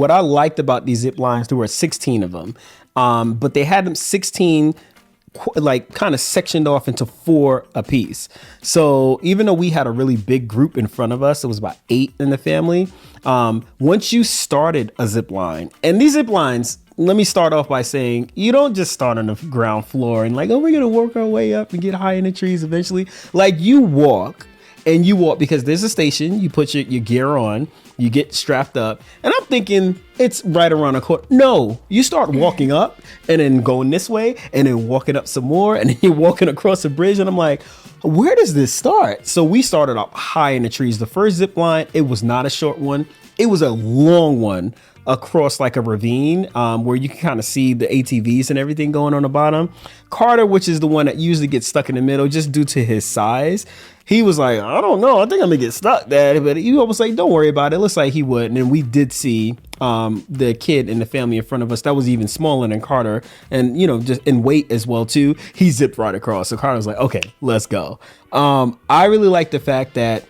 what I liked about these zip lines, there were 16 of them, but they had them 16 like kind of sectioned off into 4 apiece. So even though we had a really big group in front of us, it was about 8 in the family. Once you started a zip line, and these zip lines, let me start off by saying you don't just start on the ground floor and like, oh, we're going to work our way up and get high in the trees eventually. Like you walk because there's a station, you put your gear on, you get strapped up, and I'm thinking it's right around the corner. No, you start walking up and then going this way and then walking up some more and then you're walking across a bridge, and I'm like, where does this start? So we started up high in the trees. The first zip line, it was not a short one. It was a long one across like a ravine where you can kind of see the ATVs and everything going on the bottom. Carter, which is the one that usually gets stuck in the middle just due to his size, he was like, I don't know, I think I'm gonna get stuck there. But you almost like, don't worry about it. It looks like he would. And then we did see the kid in the family in front of us that was even smaller than Carter, and just in weight as well too. He zipped right across. So Carter was like, okay, let's go. I really like the fact that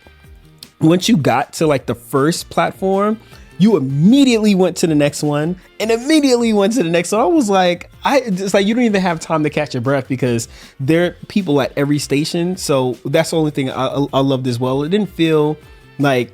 once you got to like the first platform, you immediately went to the next one and immediately went to the next one. I was like, it's like you don't even have time to catch your breath because there are people at every station. So that's the only thing I loved as well. It didn't feel like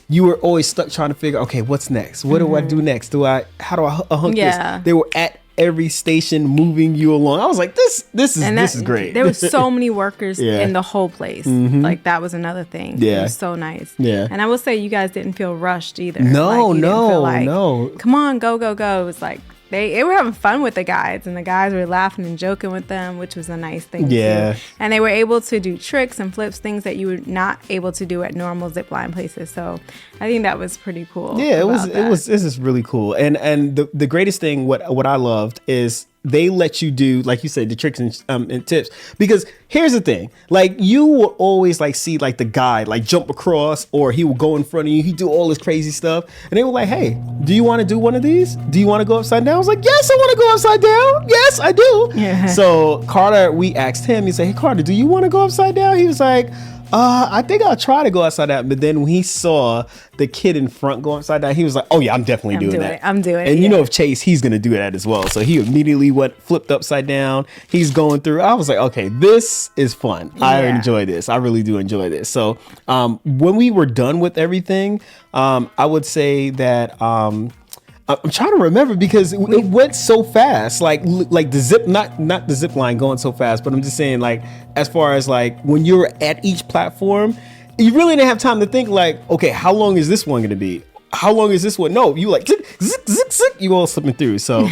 you were always stuck trying to figure, okay, what's next? What do I do next? How do I hunk this? They were at every station moving you along. I was like, this is great. There were so many workers in the whole place. Like that was another thing. Yeah. It was so nice. Yeah. And I will say you guys didn't feel rushed either. No. Come on, go. It was like they were having fun with the guides, and the guys were laughing and joking with them, which was a nice thing too. And they were able to do tricks and flips, things that you were not able to do at normal zipline places. So I think that was pretty cool. Yeah, this is really cool. And the greatest thing what I loved is they let you do, like you said, the tricks and tips. Because here's the thing, like you will always like see like the guide like jump across, or he will go in front of you. He do all this crazy stuff, and they were like, "Hey, do you want to do one of these? Do you want to go upside down?" I was like, "Yes, I want to go upside down. Yes, I do." Yeah. So Carter, we asked him. He said, "Hey, Carter, do you want to go upside down?" He was like, I think I'll try to go upside down. But then when he saw the kid in front go upside down, he was like, oh yeah, I'm definitely doing that. I'm doing it. And if Chase, he's going to do that as well. So he immediately flipped upside down. He's going through. I was like, okay, this is fun. Yeah. I enjoy this. I really do enjoy this. So when we were done with everything, I would say that I'm trying to remember because it went so fast, like the zip, not the zip line going so fast, but I'm just saying, like, as far as like when you're at each platform, you really didn't have time to think like, okay, how long is this one going to be? How long is this one? No, you like zick, zick, zick, zick, you all slipping through. So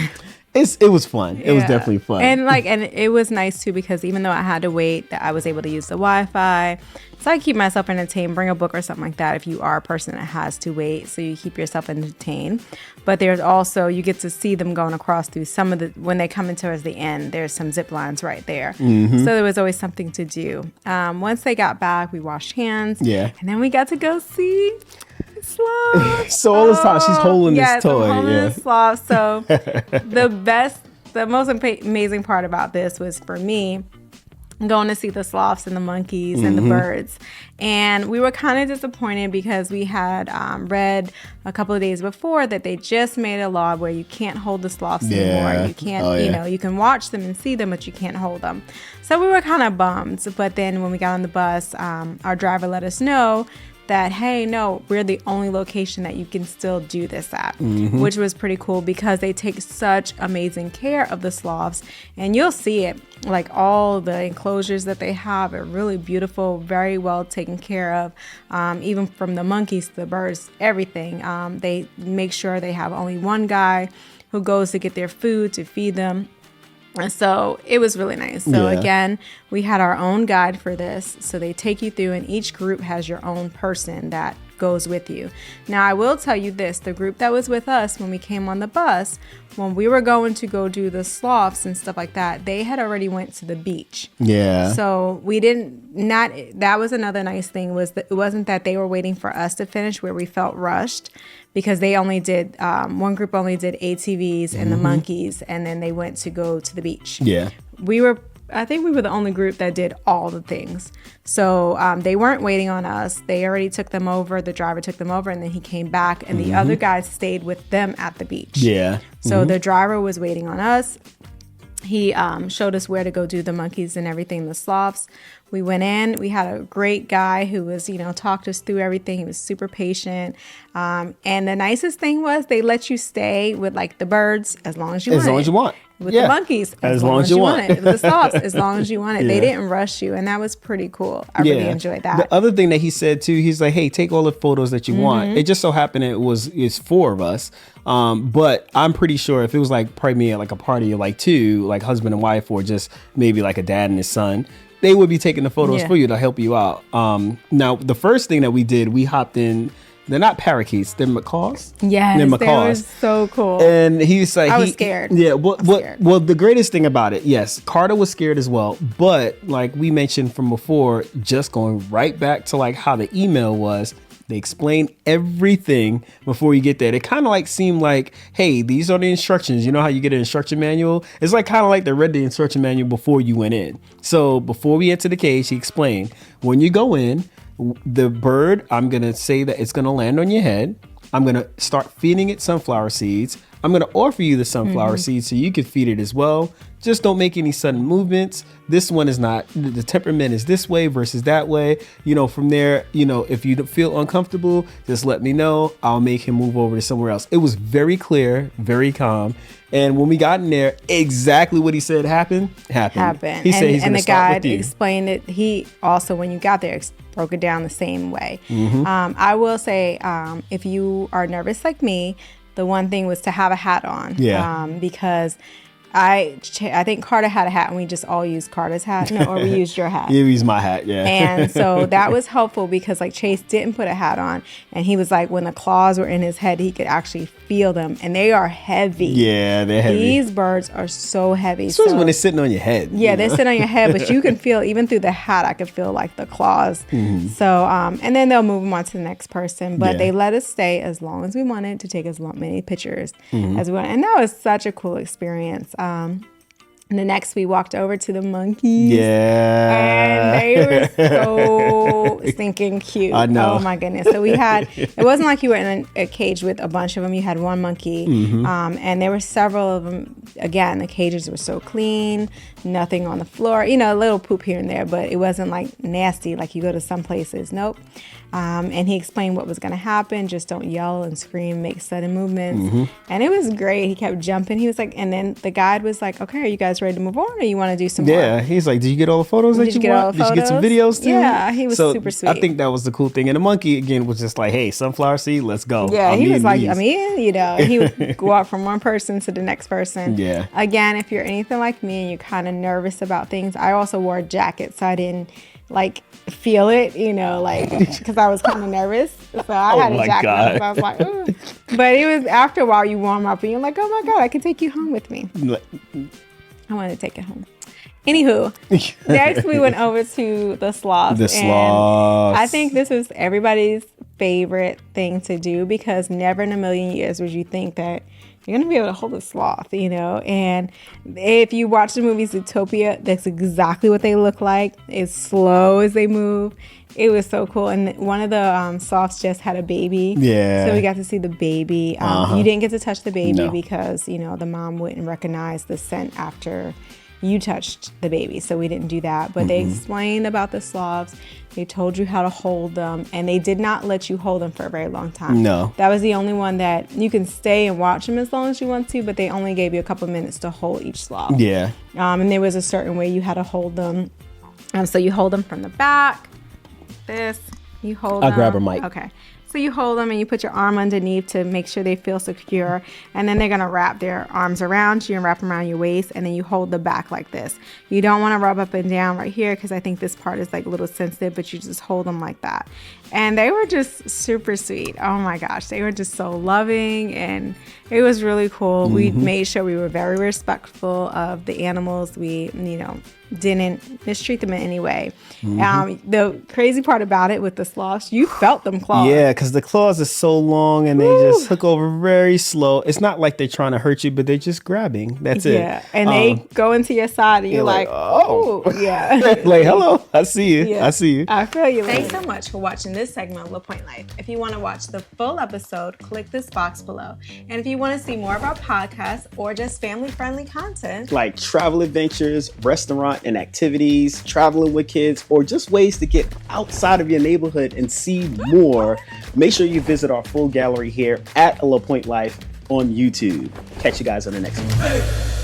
it was fun. It was definitely fun. And it was nice too, because even though I had to wait, that I was able to use the Wi-Fi. So I keep myself entertained, bring a book or something like that if you are a person that has to wait, so you keep yourself entertained. But there's also, you get to see them going across through some of when they come in towards the end, there's some zip lines right there. Mm-hmm. So there was always something to do. Once they got back, we washed hands. Yeah. And then we got to go see sloth. So all this time she's holding this toy. I'm holding this sloth. So the most amazing part about this was, for me, going to see the sloths and the monkeys and the birds. And we were kind of disappointed because we had read a couple of days before that they just made a law where you can't hold the sloths anymore. You can't, you can watch them and see them, but you can't hold them. So we were kind of bummed. But then when we got on the bus, our driver let us know that, hey, no, we're the only location that you can still do this at, which was pretty cool because they take such amazing care of the sloths. And you'll see it, like all the enclosures that they have are really beautiful, very well taken care of, even from the monkeys to the birds, everything. They make sure they have only one guy who goes to get their food to feed them. And so it was really nice. So again, we had our own guide for this. So they take you through, and each group has your own person that goes with you. Now, I will tell you this, the group that was with us when we came on the bus, when we were going to go do the sloths and stuff like that, they had already went to the beach. Yeah. So we that was another nice thing, was that it wasn't that they were waiting for us to finish where we felt rushed, because they only did, one group only did ATVs and the monkeys, and then they went to go to the beach. Yeah. We were I think we were the only group that did all the things. So they weren't waiting on us. They already took them over. The driver took them over, and then he came back, and the other guys stayed with them at the beach. Yeah. So the driver was waiting on us. He showed us where to go do the monkeys and everything, the sloths. We went in. We had a great guy who was, talked us through everything. He was super patient. And the nicest thing was they let you stay with like the birds as long as you want. As long as you want. With the monkeys, as long as you want it. With the sloths, as long as you want it. Yeah. They didn't rush you, and that was pretty cool. I really enjoyed that. The other thing that he said too, he's like, "Hey, take all the photos that you want." It just so happened it's 4 of us, but I'm pretty sure if it was like probably me at like a party of like 2, like husband and wife, or just maybe like a dad and his son, they would be taking the photos for you to help you out. Now the first thing that we did, we hopped in. They're not parakeets. They're macaws. Yes, they're macaws. They were so cool. And he's like, I was scared. Yeah. Well, the greatest thing about it, yes, Carter was scared as well. But like we mentioned from before, just going right back to like how the email was, they explain everything before you get there. It kind of like seemed like, hey, these are the instructions. You know how you get an instruction manual? It's like kind of like they read the instruction manual before you went in. So before we enter the cage, he explained, when you go in, the bird, I'm going to say that it's going to land on your head. I'm going to start feeding it sunflower seeds. I'm going to offer you the sunflower seeds so you can feed it as well. Just don't make any sudden movements. This one is not, the temperament is this way versus that way. From there, if you feel uncomfortable, just let me know. I'll make him move over to somewhere else. It was very clear, very calm. And when we got in there, exactly what he said happened. He said he's going to start with you. And the guy explained it. He also, when you got there, broke it down the same way. I will say, if you are nervous like me, the one thing was to have a hat on. Because I think Carter had a hat, and we just all used Carter's hat. No, or we used your hat. You used my hat, yeah. And so that was helpful because like Chase didn't put a hat on, and he was like, when the claws were in his head, he could actually feel them, and they are heavy. Yeah, they're heavy. These birds are so heavy. Especially when they're sitting on your head. Yeah, they're sitting on your head, but you can feel, even through the hat, I could feel like the claws. So, and then they'll move them on to the next person. But they let us stay as long as we wanted to take as many pictures as we wanted. And that was such a cool experience. And the next we walked over to the monkeys. Yeah. And they were so stinking cute. I know. Oh my goodness. So we had, it wasn't like you were in a cage with a bunch of them. You had one monkey. And there were several of them. Again, the cages were so clean, nothing on the floor, a little poop here and there, but it wasn't like nasty like you go to some places. Nope. And he explained what was going to happen. Just don't yell and scream, make sudden movements. And it was great. He kept jumping. He was like, and then the guide was like, okay, are you guys ready to move on, or you want to do some more? Yeah, he's like, did you get all the photos that you want? Did you get some videos too? Yeah, he was super sweet. I think that was the cool thing. And the monkey, again, was just like, hey, sunflower seed, let's go. Yeah, he was like, he would go out from one person to the next person. Yeah. Again, if you're anything like me and you're kind of nervous about things, I also wore a jacket so I didn't like feel it, because I was kind of nervous. So I had a jacket on, so I was like, ooh. But it was after a while you warm up and you're like, oh my God, I can take you home with me. I wanted to take it home. Anywho, next we went over to the sloths. The sloths. I think this is everybody's favorite thing to do, because never in a million years would you think that you're going to be able to hold a sloth, And if you watch the movie Zootopia, that's exactly what they look like. As slow as they move. It was so cool. And one of the sloths just had a baby. Yeah. So we got to see the baby. You didn't get to touch the baby because, the mom wouldn't recognize the scent after you touched the baby. So we didn't do that. But they explained about the sloths. They told you how to hold them, and they did not let you hold them for a very long time. No. That was the only one that you can stay and watch them as long as you want to, but they only gave you a couple minutes to hold each sloth. Yeah. And there was a certain way you had to hold them. So you hold them from the back. You hold them. I'll grab a mic. Okay. So you hold them and you put your arm underneath to make sure they feel secure. And then they're going to wrap their arms around you and wrap them around your waist. And then you hold the back like this. You don't want to rub up and down right here because I think this part is like a little sensitive, but you just hold them like that. And they were just super sweet. Oh my gosh. They were just so loving, and it was really cool. We made sure we were very respectful of the animals. We, didn't mistreat them in any way. The crazy part about it with the sloths, you felt them claws. Yeah, because the claws are so long and they just hook over very slow. It's not like they're trying to hurt you, but they're just grabbing. That's it. Yeah, and they go into your side and you're like, oh, yeah. Like, hello, I see you. Yeah. I see you. I feel you. Thanks so much for watching this segment of La Pointe Life. If you want to watch the full episode, click this box below. And if you want to see more of our podcasts or just family-friendly content, like travel adventures, restaurant and activities, traveling with kids, or just ways to get outside of your neighborhood and see more, make sure you visit our full gallery here at La Pointe Life on YouTube. Catch you guys on the next one.